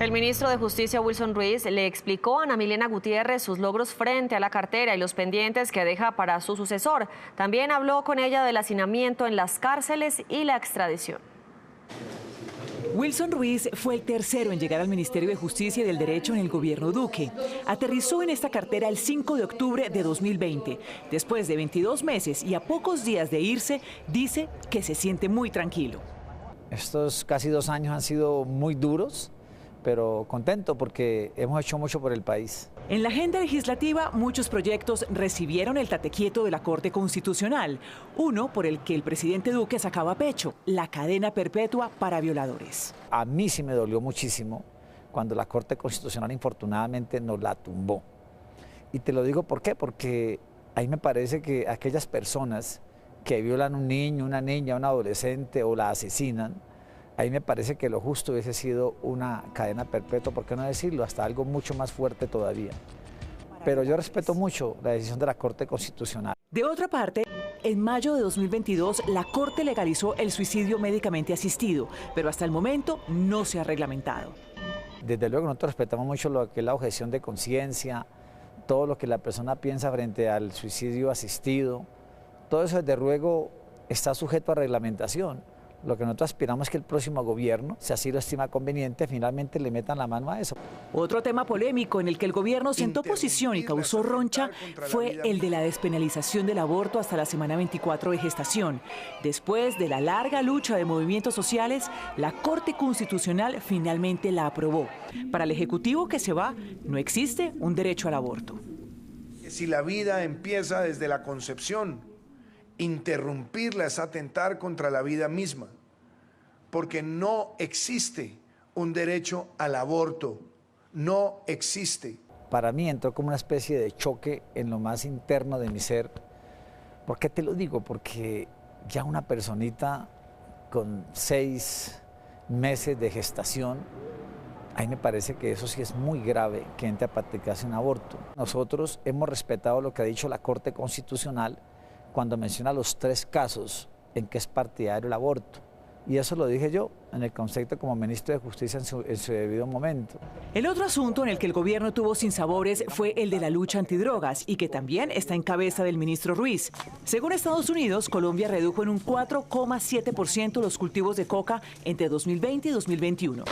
El ministro de Justicia, Wilson Ruiz, le explicó a Ana Milena Gutiérrez sus logros frente a la cartera y los pendientes que deja para su sucesor. También habló con ella del hacinamiento en las cárceles y la extradición. Wilson Ruiz fue el tercero en llegar al Ministerio de Justicia y del Derecho en el gobierno Duque. Aterrizó en esta cartera el 5 de octubre de 2020. Después de 22 meses y a pocos días de irse, dice que se siente muy tranquilo. Estos casi 2 años han sido muy duros, pero contento porque hemos hecho mucho por el país. En la agenda legislativa, muchos proyectos recibieron el tate quieto de la Corte Constitucional. Uno por el que el presidente Duque sacaba pecho, la cadena perpetua para violadores. A mí sí me dolió muchísimo cuando la Corte Constitucional infortunadamente nos la tumbó. Y te lo digo ¿por qué? Porque ahí me parece que aquellas personas que violan a un niño, una niña, un adolescente o la asesinan, ahí me parece que lo justo hubiese sido una cadena perpetua, ¿por qué no decirlo? Hasta algo mucho más fuerte todavía. Pero yo respeto mucho la decisión de la Corte Constitucional. De otra parte, en mayo de 2022, la Corte legalizó el suicidio médicamente asistido, pero hasta el momento no se ha reglamentado. Desde luego nosotros respetamos mucho lo que es la objeción de conciencia, todo lo que la persona piensa frente al suicidio asistido. Todo eso desde luego está sujeto a reglamentación. Lo que nosotros aspiramos es que el próximo gobierno, si así lo estima conveniente, finalmente le metan la mano a eso. Otro tema polémico en el que el gobierno sentó posición y causó roncha fue el de la despenalización del aborto hasta la semana 24 de gestación. Después de la larga lucha de movimientos sociales, la Corte Constitucional finalmente la aprobó. Para el Ejecutivo que se va, no existe un derecho al aborto. Si la vida empieza desde la concepción, interrumpirla es atentar contra la vida misma, porque no existe un derecho al aborto, no existe. Para mí entró como una especie de choque en lo más interno de mi ser. ¿Por qué te lo digo? Porque ya una personita con 6 meses de gestación, a mí me parece que eso sí es muy grave que entre a practicarse un aborto. Nosotros hemos respetado lo que ha dicho la Corte Constitucional cuando menciona los 3 casos en que es partidario el aborto. Y eso lo dije yo en el concepto como ministro de Justicia en su debido momento. El otro asunto en el que el gobierno tuvo sinsabores fue el de la lucha antidrogas y que también está en cabeza del ministro Ruiz. Según Estados Unidos, Colombia redujo en un 4,7% los cultivos de coca entre 2020 y 2021.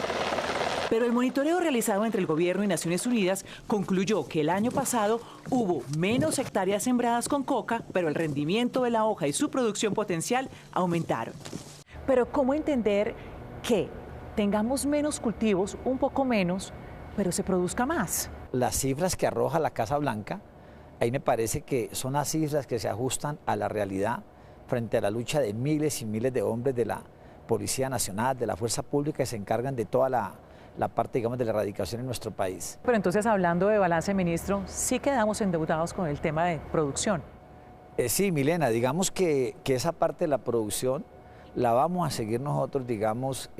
Pero el monitoreo realizado entre el gobierno y Naciones Unidas concluyó que el año pasado hubo menos hectáreas sembradas con coca, pero el rendimiento de la hoja y su producción potencial aumentaron. Pero ¿cómo entender que tengamos menos cultivos, un poco menos, pero se produzca más? Las cifras que arroja la Casa Blanca, ahí me parece que son las cifras que se ajustan a la realidad frente a la lucha de miles y miles de hombres de la Policía Nacional, de la Fuerza Pública que se encargan de toda la parte, digamos, de la erradicación en nuestro país. Pero entonces, hablando de balance, ministro, sí quedamos endeudados con el tema de producción. Sí, Milena, digamos que esa parte de la producción la vamos a seguir nosotros, digamos,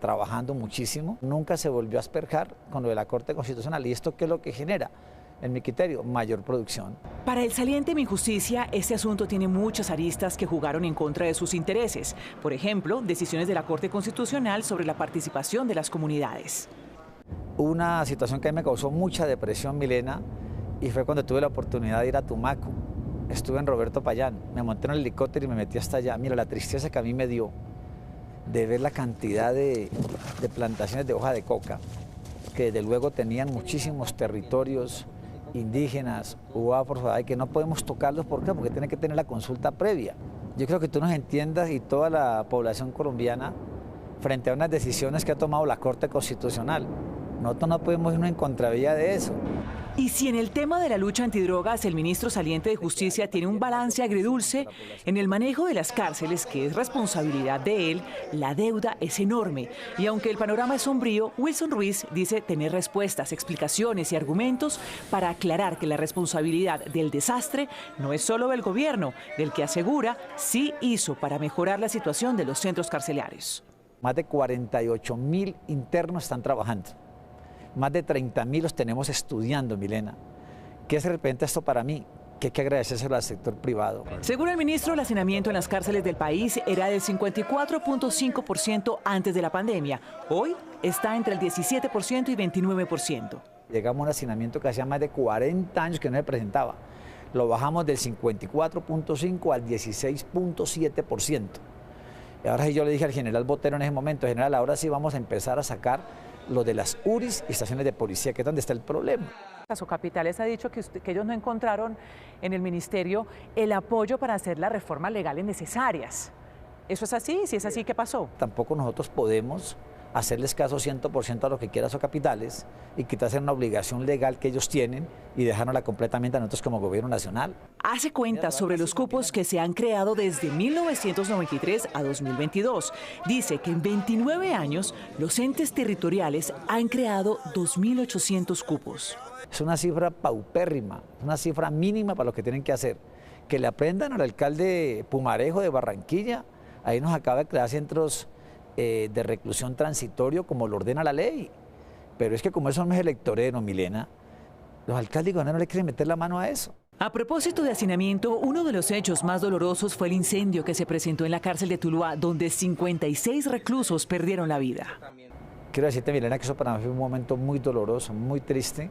trabajando muchísimo. Nunca se volvió a asperjar con lo de la Corte Constitucional. ¿Y esto qué es lo que genera? En mi criterio, mayor producción. Para el saliente Minjusticia, este asunto tiene muchas aristas que jugaron en contra de sus intereses. Por ejemplo, decisiones de la Corte Constitucional sobre la participación de las comunidades. Una situación que a mí me causó mucha depresión, Milena, y fue cuando tuve la oportunidad de ir a Tumaco. Estuve en Roberto Payán, me monté en el helicóptero y me metí hasta allá. Mira, la tristeza que a mí me dio de ver la cantidad de plantaciones de hoja de coca, que desde luego tenían muchísimos territorios indígenas o afro, que no podemos tocarlos. ¿Por qué? Porque tiene que tener la consulta previa. Yo creo que tú nos entiendas y toda la población colombiana frente a unas decisiones que ha tomado la Corte Constitucional. Nosotros no podemos irnos en contravía de eso. Y si en el tema de la lucha antidrogas el ministro saliente de Justicia tiene un balance agridulce, en el manejo de las cárceles, que es responsabilidad de él, la deuda es enorme. Y aunque el panorama es sombrío, Wilson Ruiz dice tener respuestas, explicaciones y argumentos para aclarar que la responsabilidad del desastre no es solo del gobierno, del que asegura sí hizo para mejorar la situación de los centros carcelarios. Más de 48.000 internos están trabajando. Más de 30.000 los tenemos estudiando, Milena. ¿Qué es de repente esto para mí? Que hay que agradecérselo al sector privado. Según el ministro, el hacinamiento en las cárceles del país era del 54,5% antes de la pandemia. Hoy está entre el 17% y 29%. Llegamos a un hacinamiento que hacía más de 40 años que no se presentaba. Lo bajamos del 54.5 al 16.7%. Y ahora sí yo le dije al general Botero en ese momento, general, ahora sí vamos a empezar a sacar lo de las URIs y estaciones de policía, que es donde está el problema. Capitales ha dicho que ellos no encontraron en el ministerio el apoyo para hacer las reformas legales necesarias. ¿Eso es así? Si es así, ¿qué pasó? Tampoco nosotros podemos hacerles caso 100% a lo que quiera Capitales y quitarse una obligación legal que ellos tienen y dejárnosla completamente a nosotros como gobierno nacional. Hace cuentas sobre los cupos que se han creado desde 1993 a 2022. Dice que en 29 años los entes territoriales han creado 2.800 cupos. Es una cifra paupérrima, una cifra mínima para lo que tienen que hacer. Que le aprendan al alcalde Pumarejo de Barranquilla, ahí nos acaba de crear centros de reclusión transitorio como lo ordena la ley. Pero es que como eso no es electorero, Milena, los alcaldes y gobernadores no le quieren meter la mano a eso. A propósito de hacinamiento, uno de los hechos más dolorosos fue el incendio que se presentó en la cárcel de Tuluá, donde 56 reclusos perdieron la vida. Quiero decirte, Milena, que eso para mí fue un momento muy doloroso, muy triste,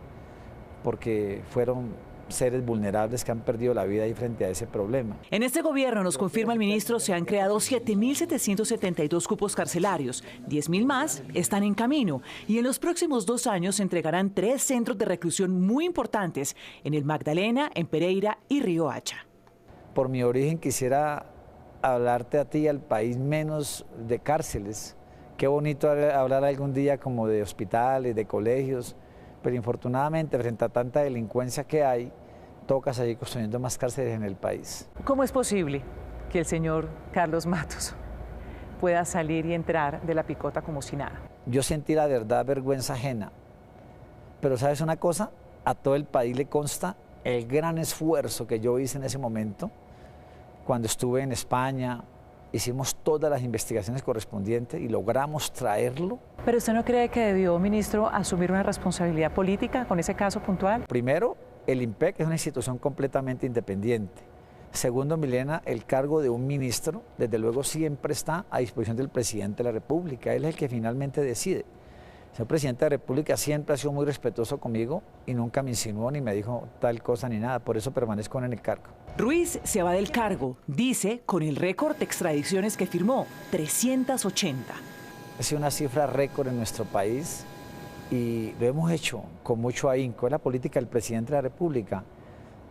porque fueron seres vulnerables que han perdido la vida ahí frente a ese problema. En este gobierno, nos confirma el ministro, se han creado 7.772 cupos carcelarios, 10.000 más están en camino y en los próximos 2 años se entregarán 3 centros de reclusión muy importantes en el Magdalena, en Pereira y Río Hacha. Por mi origen quisiera hablarte a ti y al país menos de cárceles. Qué bonito hablar algún día como de hospitales, de colegios, pero infortunadamente frente a tanta delincuencia que hay, toca seguir construyendo más cárceles en el país. ¿Cómo es posible que el señor Carlos Matos pueda salir y entrar de la picota como si nada? Yo sentí la verdad vergüenza ajena, pero ¿sabes una cosa? A todo el país le consta el gran esfuerzo que yo hice en ese momento, cuando estuve en España. Hicimos todas las investigaciones correspondientes y logramos traerlo. ¿Pero usted no cree que debió, ministro, asumir una responsabilidad política con ese caso puntual? Primero, el IMPEC es una institución completamente independiente. Segundo, Milena, el cargo de un ministro, desde luego, siempre está a disposición del presidente de la República. Él es el que finalmente decide. El señor presidente de la República siempre ha sido muy respetuoso conmigo y nunca me insinuó ni me dijo tal cosa ni nada. Por eso permanezco en el cargo. Ruiz se va del cargo, dice, con el récord de extradiciones que firmó, 380. Ha sido una cifra récord en nuestro país y lo hemos hecho con mucho ahínco. Es la política del presidente de la República.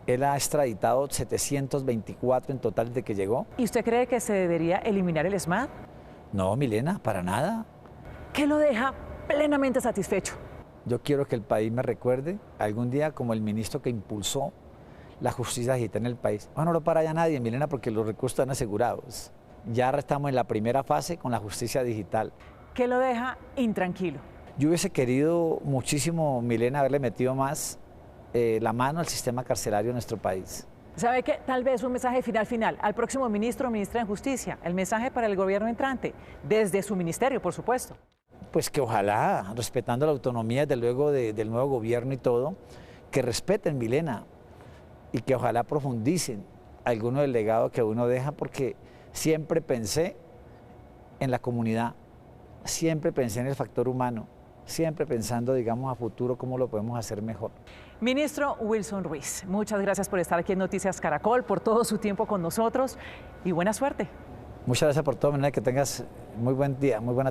Él ha extraditado 724 en total desde que llegó. ¿Y usted cree que se debería eliminar el SMAD? No, Milena, para nada. ¿Qué lo deja plenamente satisfecho? Yo quiero que el país me recuerde algún día como el ministro que impulsó la justicia digital en el país. No lo para ya nadie, Milena, porque los recursos están asegurados. Ya estamos en la primera fase con la justicia digital. ¿Qué lo deja intranquilo? Yo hubiese querido muchísimo, Milena, haberle metido más la mano al sistema carcelario de nuestro país. ¿Sabe qué? Tal vez un mensaje final al próximo ministro o ministra de Justicia, el mensaje para el gobierno entrante, desde su ministerio, por supuesto. Pues que ojalá, respetando la autonomía, desde luego, del nuevo gobierno y todo, que respeten, Milena, y que ojalá profundicen alguno del legado que uno deja, porque siempre pensé en la comunidad, siempre pensé en el factor humano, siempre pensando, digamos, a futuro cómo lo podemos hacer mejor. Ministro Wilson Ruiz, muchas gracias por estar aquí en Noticias Caracol, por todo su tiempo con nosotros y buena suerte. Muchas gracias por todo, Milena, que tengas muy buen día, muy buena